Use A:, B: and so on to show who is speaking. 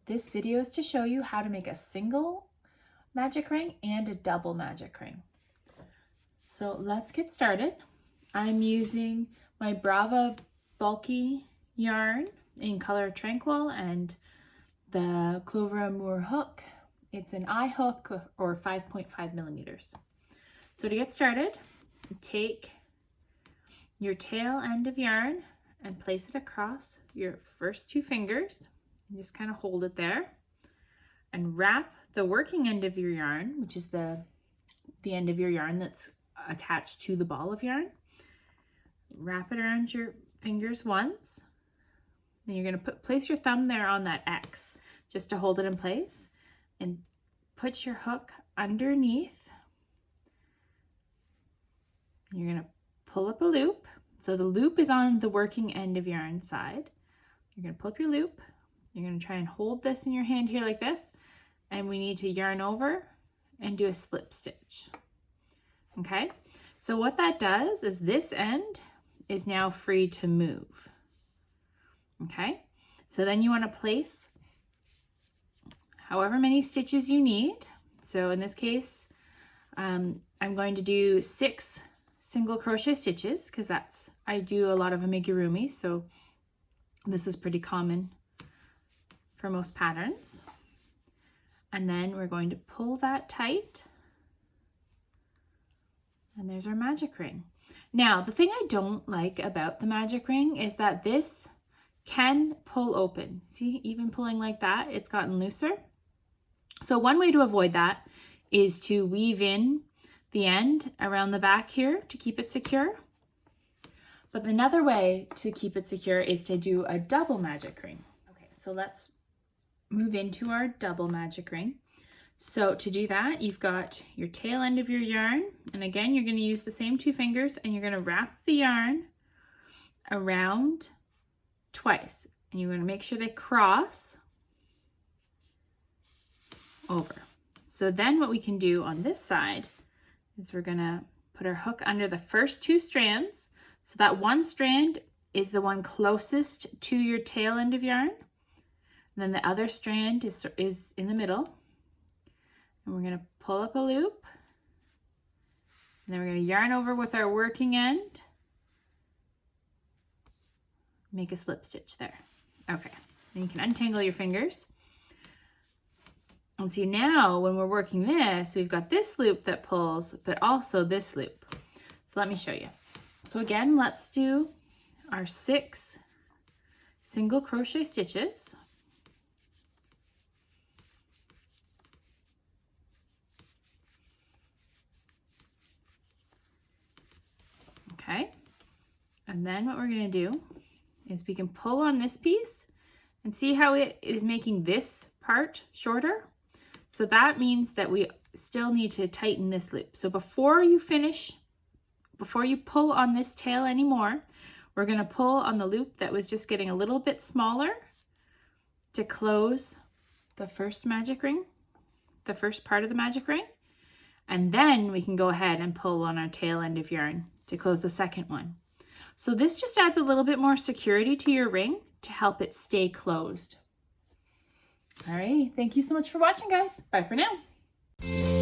A: This video is to show you how to make a single magic ring and a double magic ring. So let's get started. I'm using my Brava bulky yarn in color Tranquil and the Clover Amour hook. It's an eye hook or 5.5 millimeters. So to get started, take your tail end of yarn and place it across your first two fingers. And just kind of hold it there and wrap the working end of your yarn, which is the end of your yarn that's attached to the ball of yarn. Wrap it around your fingers once. Then you're going to place your thumb there on that X just to hold it in place, and put your hook underneath. You're going to pull up a loop. So the loop is on the working end of yarn side. You're going to pull up your loop. You're going to try and hold this in your hand here like this, and we need to yarn over and do a slip stitch. Okay, so what that does is this end is now free to move. Okay, so then you want to place however many stitches you need. So in this case, I'm going to do 6 single crochet stitches because I do a lot of amigurumi, so this is pretty common for most patterns. And then we're going to pull that tight, and there's our magic ring. Now, the thing I don't like about the magic ring is that this can pull open. See, even pulling like that, it's gotten looser. So one way to avoid that is to weave in the end around the back here to keep it secure. But another way to keep it secure is to do a double magic ring. Okay, so let's move into our double magic ring. So to do that, you've got your tail end of your yarn, and again, you're going to use the same 2 fingers, and you're going to wrap the yarn around twice, and you're going to make sure they cross over. So then what we can do on this side is we're going to put our hook under the first 2 strands. So that one strand is the one closest to your tail end of yarn. And then the other strand is in the middle. And we're going to pull up a loop. And then we're going to yarn over with our working end. Make a slip stitch there. Okay, then you can untangle your fingers. And see, now when we're working this, we've got this loop that pulls, but also this loop. So let me show you. So again, let's do our 6 single crochet stitches. Okay, and then what we're going to do is we can pull on this piece and see how it is making this part shorter. So that means that we still need to tighten this loop. So before you pull on this tail anymore, we're going to pull on the loop that was just getting a little bit smaller to close the first magic ring, the first part of the magic ring. And then we can go ahead and pull on our tail end of yarn to close the second one. So this just adds a little bit more security to your ring to help it stay closed. All right, thank you so much for watching, guys. Bye for now.